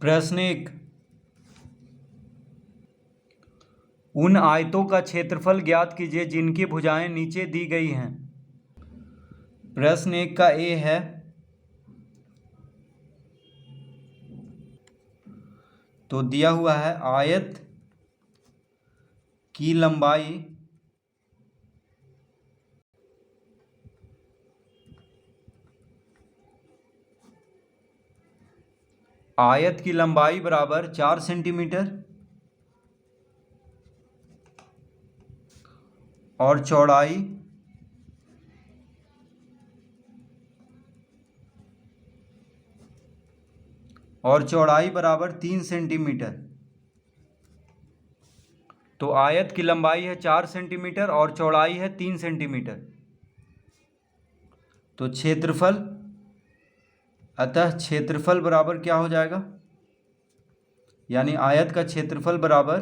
प्रश्न 1। उन आयतों का क्षेत्रफल ज्ञात कीजिए जिनकी भुजाएं नीचे दी गई हैं। प्रश्न 1 का ए है तो दिया हुआ है आयत की लंबाई बराबर 4 सेंटीमीटर और चौड़ाई बराबर 3 सेंटीमीटर। तो आयत की लंबाई है 4 सेंटीमीटर और चौड़ाई है 3 सेंटीमीटर। तो क्षेत्रफल बराबर क्या हो जाएगा, यानी आयत का क्षेत्रफल बराबर,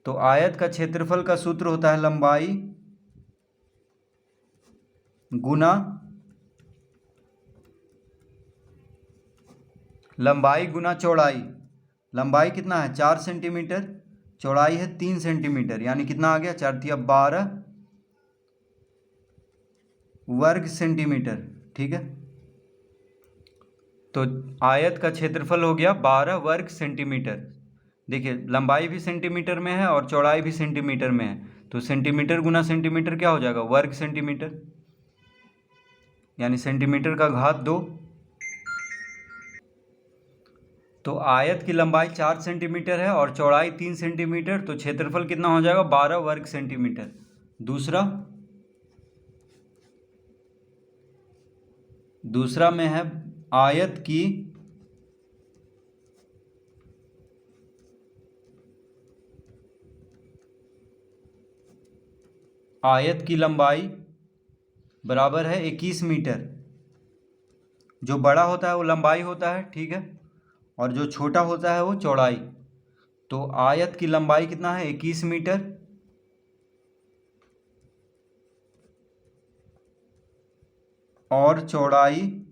तो आयत का क्षेत्रफल का सूत्र होता है लंबाई गुना चौड़ाई। लंबाई कितना है 4 सेंटीमीटर, चौड़ाई है 3 सेंटीमीटर, यानी कितना आ गया 4 तिया 12 वर्ग सेंटीमीटर। ठीक है, तो आयत का क्षेत्रफल हो गया 12 वर्ग सेंटीमीटर। देखिए लंबाई भी सेंटीमीटर में है और चौड़ाई भी सेंटीमीटर में है, तो सेंटीमीटर गुना सेंटीमीटर क्या हो जाएगा, वर्ग सेंटीमीटर, यानी सेंटीमीटर का घात 2। तो आयत की लंबाई 4 सेंटीमीटर है और चौड़ाई 3 सेंटीमीटर, तो क्षेत्रफल कितना हो जाएगा 12 वर्ग सेंटीमीटर। दूसरा में है आयत की लंबाई बराबर है 21 मीटर। जो बड़ा होता है वो लंबाई होता है, ठीक है, और जो छोटा होता है वो चौड़ाई। तो आयत की लंबाई कितना है 21 मीटर और चौड़ाई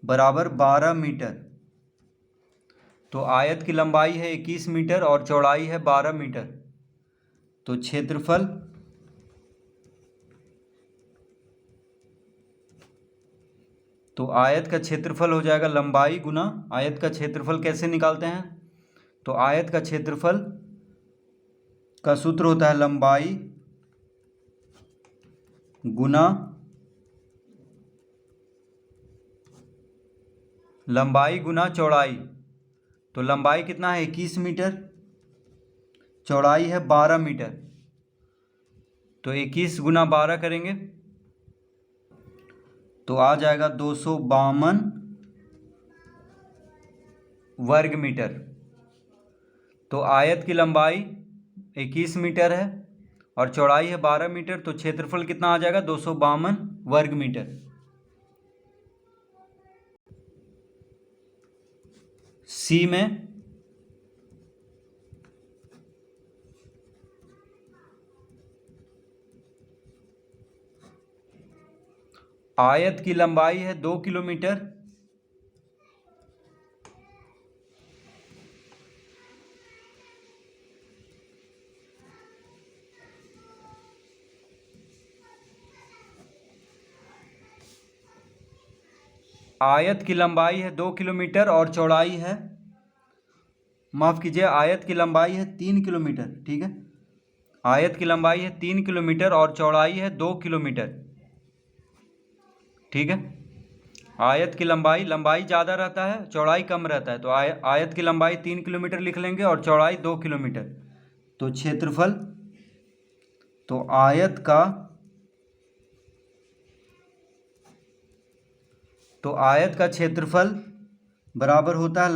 बराबर 12 मीटर। तो आयत की लंबाई है 21 मीटर और चौड़ाई है 12 मीटर। तो क्षेत्रफल तो आयत का क्षेत्रफल हो जाएगा लंबाई गुना, आयत का क्षेत्रफल कैसे निकालते हैं, तो आयत का क्षेत्रफल का सूत्र होता है लंबाई गुना चौड़ाई। तो लंबाई कितना है 21 मीटर, चौड़ाई है 12 मीटर, तो 21 गुना 12 करेंगे तो आ जाएगा 252 वर्ग मीटर। तो आयत की लंबाई 21 मीटर है और चौड़ाई है 12 मीटर, तो क्षेत्रफल कितना आ जाएगा 252 वर्ग मीटर। सी में आयत की लंबाई है 2 किलोमीटर आयत की लंबाई है 2 किलोमीटर और चौड़ाई है, माफ़ कीजिए, आयत की लंबाई है 3 किलोमीटर। ठीक है, आयत की लंबाई है 3 किलोमीटर और चौड़ाई है 2 किलोमीटर। ठीक है, आयत की लंबाई ज़्यादा रहता है, चौड़ाई कम रहता है, तो आयत की लंबाई 3 किलोमीटर लिख लेंगे और चौड़ाई 2 किलोमीटर। तो क्षेत्रफल, तो आयत का क्षेत्रफल बराबर होता है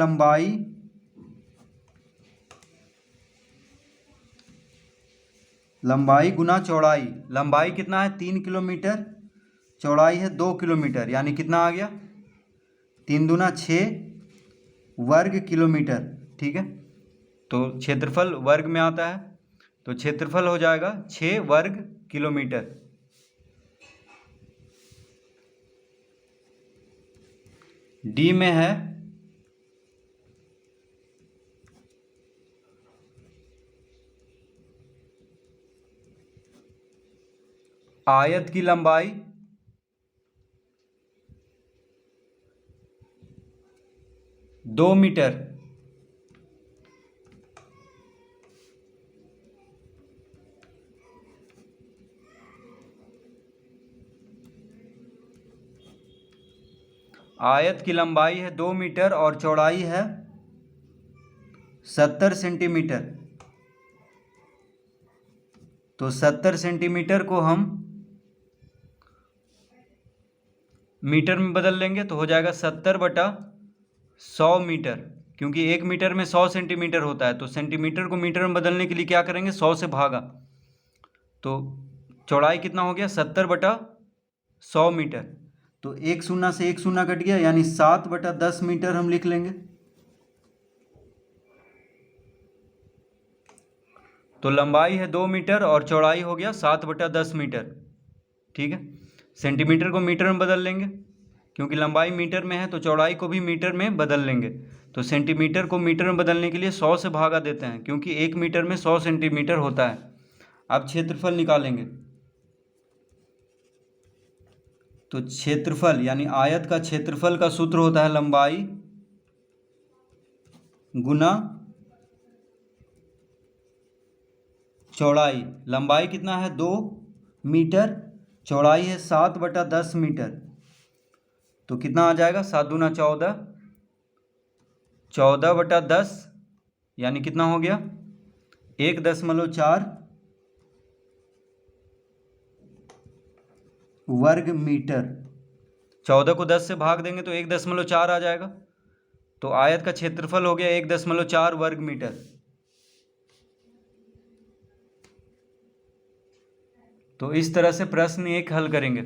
लंबाई गुना चौड़ाई। लंबाई कितना है 3 किलोमीटर, चौड़ाई है 2 किलोमीटर, यानी कितना आ गया 3 दूना 6 वर्ग किलोमीटर। ठीक है, तो क्षेत्रफल वर्ग में आता है, तो क्षेत्रफल हो जाएगा 6 वर्ग किलोमीटर। डी में है आयत की लंबाई 2 मीटर। आयत की लंबाई है 2 मीटर और चौड़ाई है 70 सेंटीमीटर। तो 70 सेंटीमीटर को हम मीटर में बदल लेंगे तो हो जाएगा 70/100 मीटर, क्योंकि 1 मीटर में 100 सेंटीमीटर होता है। तो सेंटीमीटर को मीटर में बदलने के लिए क्या करेंगे, 100 से भागा। तो चौड़ाई कितना हो गया, 70/100 मीटर। तो एक शून्य से एक शून्य कट गया, यानी 7/10 मीटर हम लिख लेंगे। तो लंबाई है 2 मीटर और चौड़ाई हो गया 7/10 मीटर। ठीक है, सेंटीमीटर को मीटर में बदल लेंगे, क्योंकि लंबाई मीटर में है तो चौड़ाई को भी मीटर में बदल लेंगे। तो सेंटीमीटर को मीटर में बदलने के लिए 100 से भागा देते हैं, क्योंकि 1 मीटर में 100 सेंटीमीटर होता है। अब क्षेत्रफल निकालेंगे। तो क्षेत्रफल यानी आयत का क्षेत्रफल का सूत्र होता है लंबाई गुना चौड़ाई। लंबाई कितना है, 2 मीटर, चौड़ाई है 7/10 मीटर। तो कितना आ जाएगा, 7 दूना 14, 14/10 यानी कितना हो गया, 1.4 वर्ग मीटर। 14 को 10 से भाग देंगे तो 1.4 आ जाएगा। तो आयत का क्षेत्रफल हो गया 1.4 वर्ग मीटर। तो इस तरह से प्रश्न 1 हल करेंगे।